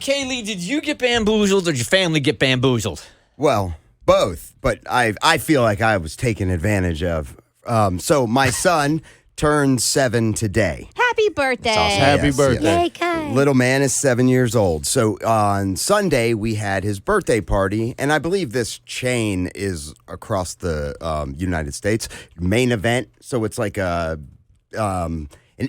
Kaylee, did you get bamboozled or did your family get bamboozled? Well, both, but I feel like I was taken advantage of. So my son turned 7 today. Happy birthday. awesome. Happy Yes, birthday. Yay, Kai. Little man is 7 years old. So on Sunday, we had his birthday party, and I believe this chain is across the United States. Main event, so it's like an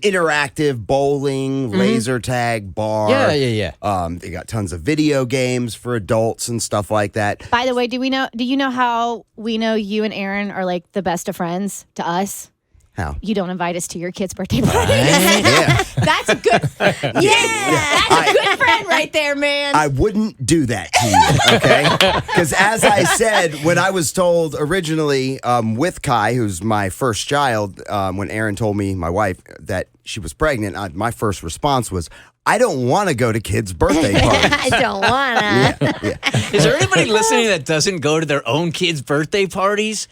interactive bowling, laser tag bar. Yeah. They got tons of video games for adults and stuff like that. By the way, do you know how we know you and Aaron are like the best of friends to us? How? You don't invite us to your kid's birthday party. Yeah. That's a good That's a good friend right there, man. I wouldn't do that to you, okay? Because as I said, when I was told originally with Kai, who's my first child, when Erin told me, my wife, that she was pregnant, my first response was, I don't want to go to kids' birthday parties. I don't wanna. Yeah. Is there anybody listening that doesn't go to their own kids' birthday parties?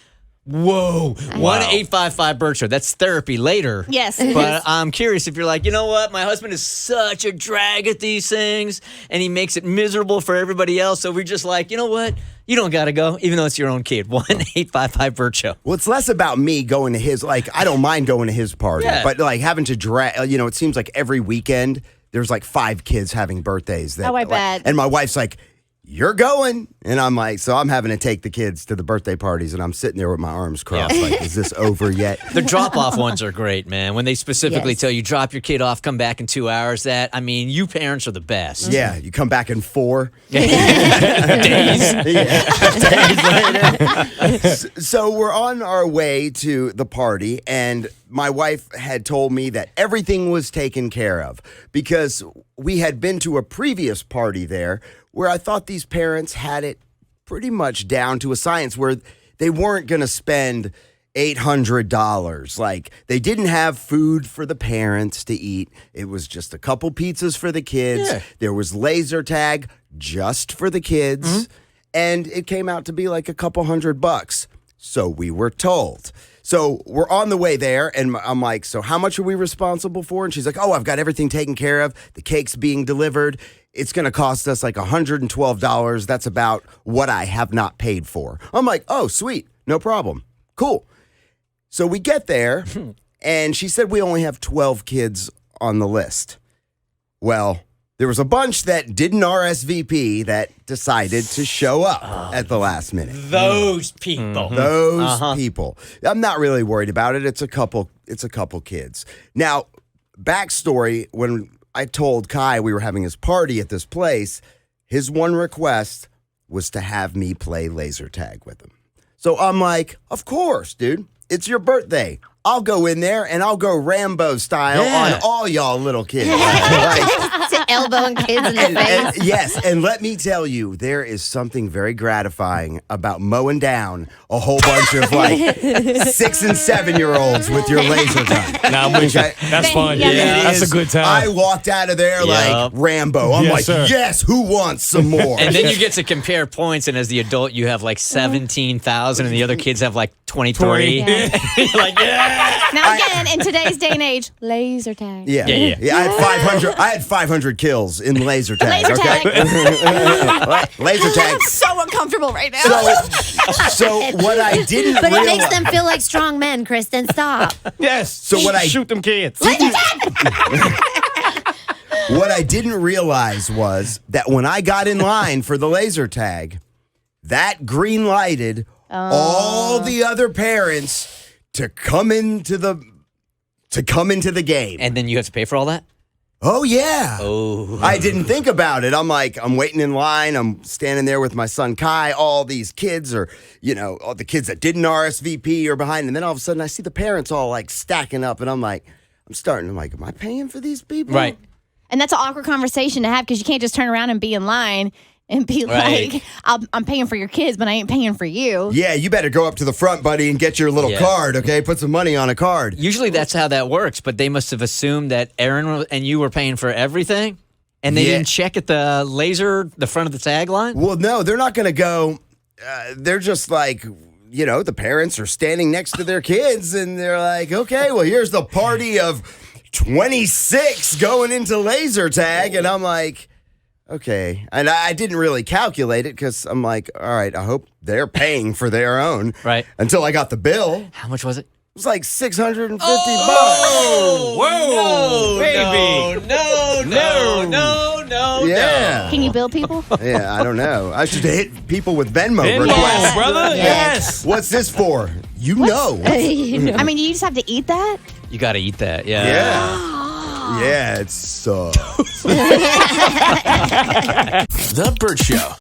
Whoa. 1-855-BERT Show. That's therapy later. Yes. But I'm curious if you're like, you know what? My husband is such a drag at these things, and he makes it miserable for everybody else. So we're just like, you know what? You don't got to go, even though it's your own kid. 1-855-BERT Show. Well, it's less about me going to his, like, I don't mind going to his party, but like having to drag, it seems like every weekend there's like 5 kids having birthdays. Oh, I bet. And my wife's like, you're going. And I'm like, so I'm having to take the kids to the birthday parties, and I'm sitting there with my arms crossed, like, is this over yet? The drop-off ones are great, man. When they specifically Yes. tell you, drop your kid off, come back in 2 hours. You parents are the best. Yeah, you come back in 4 Days. days later. So we're on our way to the party, and my wife had told me that everything was taken care of because we had been to a previous party there where I thought these parents had it pretty much down to a science where they weren't going to spend $800. Like, they didn't have food for the parents to eat. It was just a couple pizzas for the kids. Yeah. There was laser tag just for the kids. And it came out to be like a couple $100. So we were told. So we're on the way there, and I'm like, so how much are we responsible for? And she's like, oh, I've got everything taken care of. The cake's being delivered. It's going to cost us like $112. That's about what I have not paid for. I'm like, oh, sweet. No problem. Cool. So we get there, and she said we only have 12 kids on the list. Well, there was a bunch that didn't RSVP that decided to show up at the last minute. Those people. Those people. I'm not really worried about it. It's a couple kids. Now, backstory, when I told Kai we were having his party at this place, his one request was to have me play laser tag with him. So I'm like, of course, dude. It's your birthday. I'll go in there and I'll go Rambo style on all y'all little kids. To elbowing kids in the face. Yes, and let me tell you, there is something very gratifying about mowing down a whole bunch of like 6 and 7-year-olds with your laser gun. Nah, I'm with you. That's fun. Yeah, That's a good time. I walked out of there like Rambo. I'm like, sir. yes, who wants some more? And then you get to compare points, and as the adult, you have like 17,000, and the other kids have like 23. Yeah. You're like, yeah. Now again, in today's day and age, laser tag. Yeah. Yeah. I had 500 kills in laser tag. Laser okay? Laser tag. I'm so uncomfortable right now. So what I didn't But it realize. makes them feel like strong men, Kristen. Stop. Yes. So what I shoot them kids. What I didn't realize was that when I got in line for the laser tag, that green lighted all the other parents to come into the game. And then you have to pay for all that? Oh yeah. Oh. I didn't think about it. I'm like, I'm waiting in line. I'm standing there with my son Kai. All these kids are, all the kids that didn't RSVP are behind. And then all of a sudden I see the parents all like stacking up. And I'm like, am I paying for these people? Right. And that's an awkward conversation to have because you can't just turn around and be in line and be Right. like, I'm paying for your kids, but I ain't paying for you. Yeah, you better go up to the front, buddy, and get your little card, okay? Put some money on a card. Usually that's how that works, but they must have assumed that Aaron and you were paying for everything, and they didn't check at the front of the tagline? Well, no, they're not going to go. They're just like, the parents are standing next to their kids, and they're like, okay, well, here's the party of 26 going into laser tag. And I'm like, okay. And I didn't really calculate it because I'm like, all right, I hope they're paying for their own. Right. Until I got the bill. How much was it? It was like $650. Oh, whoa, baby. No. Yeah. Can you bill people? Yeah, I don't know. I should hit people with Venmo Venmo, requests. brother. Yes. What's this for? You know. I mean, you just have to eat that? You got to eat that. Yeah. Yeah. Yeah, it sucks. The Bert Show.